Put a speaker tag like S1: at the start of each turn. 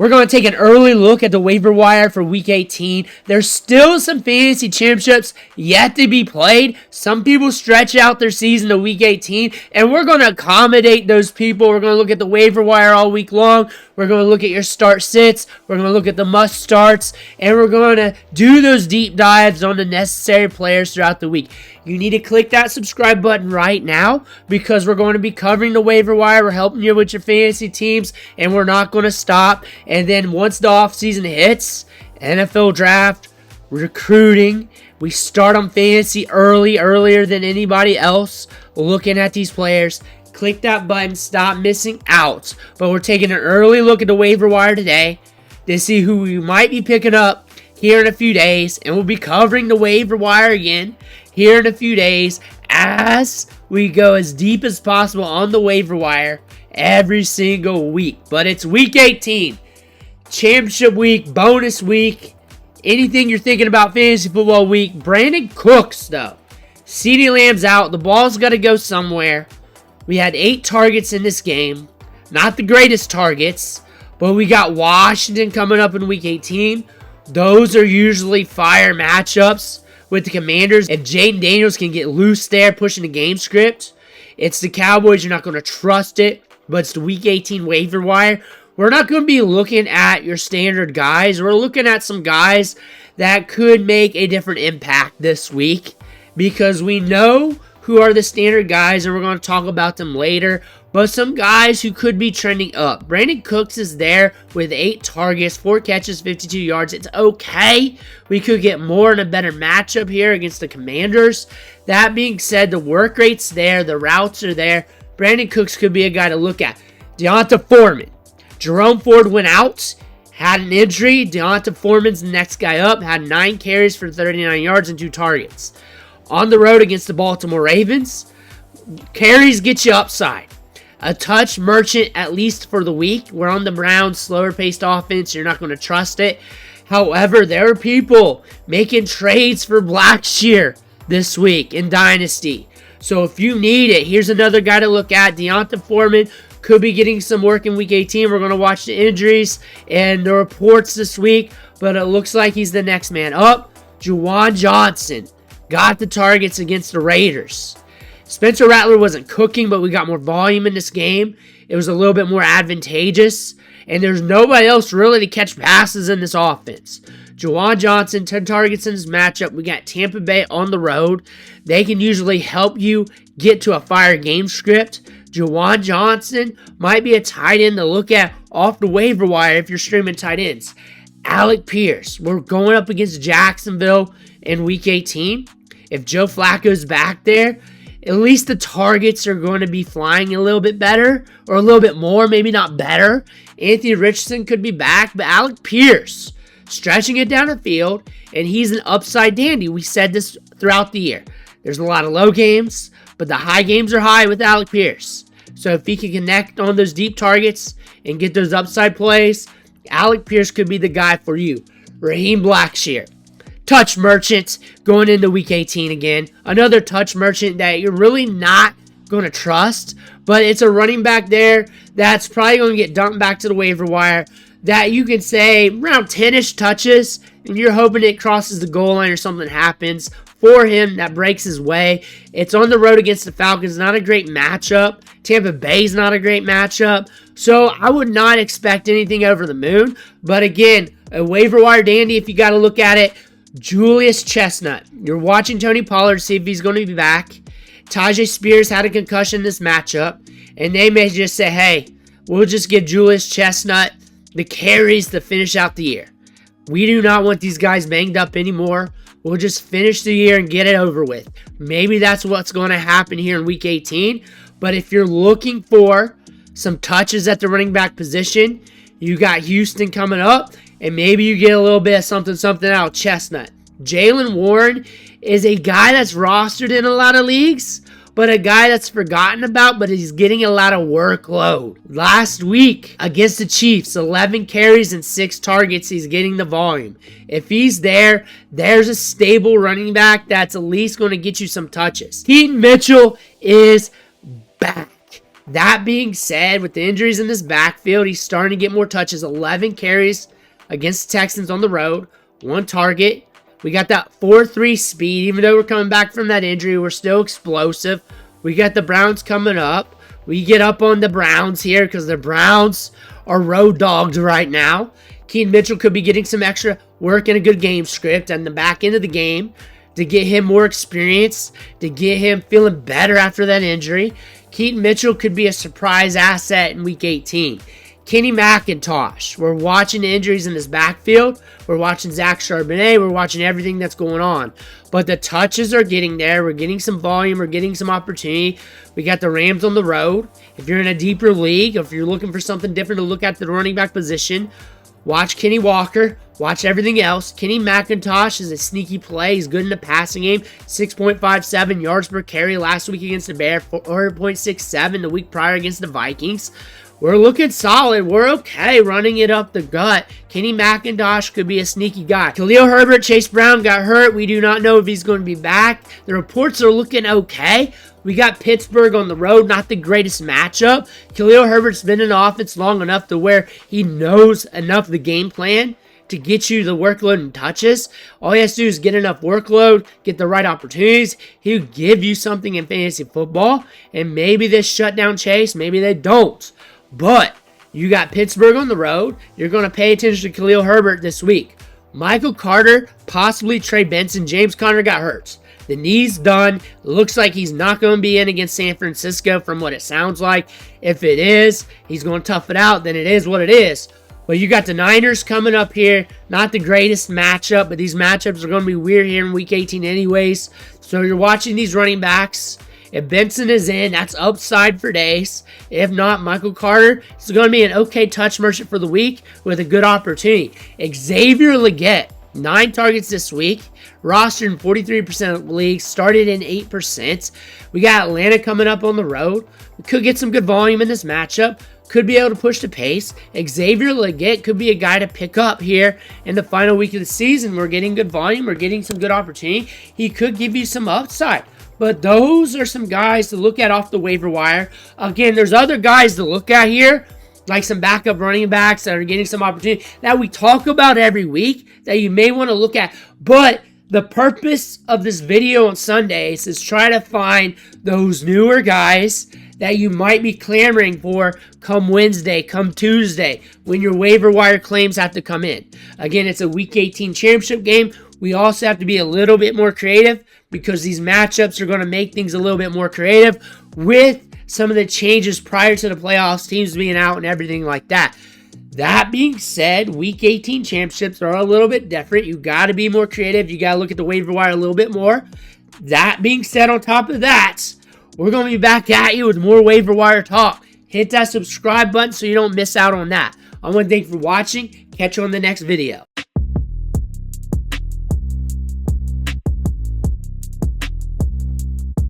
S1: We're going to take an early look at the waiver wire for Week 18. There's still some fantasy championships yet to be played. Some people stretch out their season to Week 18, and we're going to accommodate those people. We're going to look at the waiver wire all week long. We're going to look at your start sits. We're going to look at the must starts, and we're going to do those deep dives on the necessary players throughout the week. You need to click that subscribe button right now because we're going to be covering the waiver wire. We're helping you with your fantasy teams, and we're not going to stop. And then once the offseason hits, NFL draft, recruiting, we start on fantasy earlier than anybody else looking at these players. Click that button, stop missing out. But we're taking an early look at the waiver wire today to see who we might be picking up here in a few days. And we'll be covering the waiver wire again here in a few days as we go as deep as possible on the waiver wire every single week. But it's Week 18. Championship week, bonus week, anything you're thinking about fantasy football week. Brandin cooks, though. CeeDee Lamb's out. The ball's got to go somewhere. We had 8 targets in this game. Not the greatest targets, but we got Washington coming up in Week 18. Those are usually fire matchups with the Commanders. If Jaden Daniels can get loose there, pushing the game script, it's the Cowboys. You're not going to trust it, but it's the Week 18 waiver wire. We're not going to be looking at your standard guys. We're looking at some guys that could make a different impact this week because we know who are the standard guys, and we're going to talk about them later. But some guys who could be trending up. Brandin Cooks is there with 8 targets, 4 catches, 52 yards. It's okay. We could get more in a better matchup here against the Commanders. That being said, the work rate's there. The routes are there. Brandin Cooks could be a guy to look at. Foreman. Jerome Ford went out, had an injury. Foreman's the next guy up, had 9 carries for 39 yards and 2 targets. On the road against the Baltimore Ravens, carries get you upside. A touch merchant at least for the week. We're on the Browns, slower paced offense. You're not going to trust it. However, there are people making trades for Blackshear this week in Dynasty. So if you need it, here's another guy to look at. Foreman could be getting some work in Week 18. We're going to watch the injuries and the reports this week, but it looks like he's the next man up. Juwan Johnson got the targets against the Raiders. Spencer Rattler wasn't cooking, but we got more volume in this game. It was a little bit more advantageous, and there's nobody else really to catch passes in this offense. Juwan Johnson, 10 targets in this matchup. We got Tampa Bay on the road. They can usually help you get to a fire game script. Juwan Johnson might be a tight end to look at off the waiver wire if you're streaming tight ends. Alec Pierce. We're going up against Jacksonville in Week 18. If Joe Flacco's back there, at least the targets are going to be flying a little bit better, or a little bit more, maybe not better. Anthony Richardson could be back, but Alec Pierce stretching it down the field, and he's an upside dandy. We said this throughout the year. There's a lot of low games, but the high games are high with Alec Pierce. So if he can connect on those deep targets and get those upside plays, Alec Pierce could be the guy for you. Raheem Blackshear. Touch merchant going into Week 18 again. Another touch merchant that you're really not going to trust, but it's a running back there that's probably going to get dumped back to the waiver wire that you can say around 10-ish touches, and you're hoping it crosses the goal line or something happens for him that breaks his way. It's on the road against the Falcons. Not a great matchup. Tampa Bay's not a great matchup. So I would not expect anything over the moon. But again, a waiver wire dandy if you got to look at it. Julius Chestnut. You're watching Tony Pollard to see if he's going to be back. Tajay Spears had a concussion in this matchup. And they may just say, hey, we'll just give Julius Chestnut the carries to finish out the year. We do not want these guys banged up anymore. We'll just finish the year and get it over with. Maybe that's what's going to happen here in Week 18. But if you're looking for some touches at the running back position, you got Houston coming up, and maybe you get a little bit of something out of Chestnut. Jaylen Warren is a guy that's rostered in a lot of leagues, but a guy that's forgotten about, but he's getting a lot of workload. Last week against the Chiefs, 11 carries and 6 targets, he's getting the volume. If he's there, there's a stable running back that's at least going to get you some touches. Keaton Mitchell is back. That being said, with the injuries in this backfield, he's starting to get more touches. 11 carries against the Texans on the road. 1 target. We got that 4.3 speed. Even though we're coming back from that injury, we're still explosive. We got the Browns coming up. We get up on the Browns here because the Browns are road dogs right now. Keaton Mitchell could be getting some extra work and a good game script on the back end of the game to get him more experience, to get him feeling better after that injury. Keaton Mitchell could be a surprise asset in Week 18. Kenny McIntosh. We're watching the injuries in this backfield. We're watching Zach Charbonnet. We're watching everything that's going on. But the touches are getting there. We're getting some volume. We're getting some opportunity. We got the Rams on the road. If you're in a deeper league, if you're looking for something different to look at the running back position, watch Kenny Walker. Watch everything else. Kenny McIntosh is a sneaky play. He's good in the passing game. 6.57 yards per carry last week against the Bears. 4.67 the week prior against the Vikings. We're looking solid. We're okay running it up the gut. Kenny McIntosh could be a sneaky guy. Khalil Herbert, Chase Brown got hurt. We do not know if he's going to be back. The reports are looking okay. We got Pittsburgh on the road, not the greatest matchup. Khalil Herbert's been in the offense long enough to where he knows enough of the game plan to get you the workload and touches. All he has to do is get enough workload, get the right opportunities. He'll give you something in fantasy football. And maybe they shut down Chase, maybe they don't. But you got Pittsburgh on the road. You're going to pay attention to Khalil Herbert this week. Michael Carter, possibly Trey Benson. James Conner got hurt. The knee's done. Looks like he's not going to be in against San Francisco from what it sounds like. If it is, he's going to tough it out. Then it is what it is. But you got the Niners coming up here. Not the greatest matchup, but these matchups are going to be weird here in Week 18 anyways. So you're watching these running backs. If Benson is in, that's upside for days. If not, Michael Carter is going to be an okay touch merchant for the week with a good opportunity. Xavier Legette, 9 targets this week. Rostered in 43% of the league. Started in 8%. We got Atlanta coming up on the road. We could get some good volume in this matchup. Could be able to push the pace. Xavier Legette could be a guy to pick up here in the final week of the season. We're getting good volume. We're getting some good opportunity. He could give you some upside. But those are some guys to look at off the waiver wire. Again, there's other guys to look at here, like some backup running backs that are getting some opportunity that we talk about every week that you may want to look at. But the purpose of this video on Sundays is try to find those newer guys that you might be clamoring for come Wednesday, come Tuesday, when your waiver wire claims have to come in. Again, it's a Week 18 championship game. We also have to be a little bit more creative because these matchups are going to make things a little bit more creative with some of the changes prior to the playoffs, teams being out and everything like that. That being said, Week 18 championships are a little bit different. You got to be more creative. You got to look at the waiver wire a little bit more. That being said, on top of that, we're going to be back at you with more waiver wire talk. Hit that subscribe button so you don't miss out on that. I want to thank you for watching. Catch you on the next video.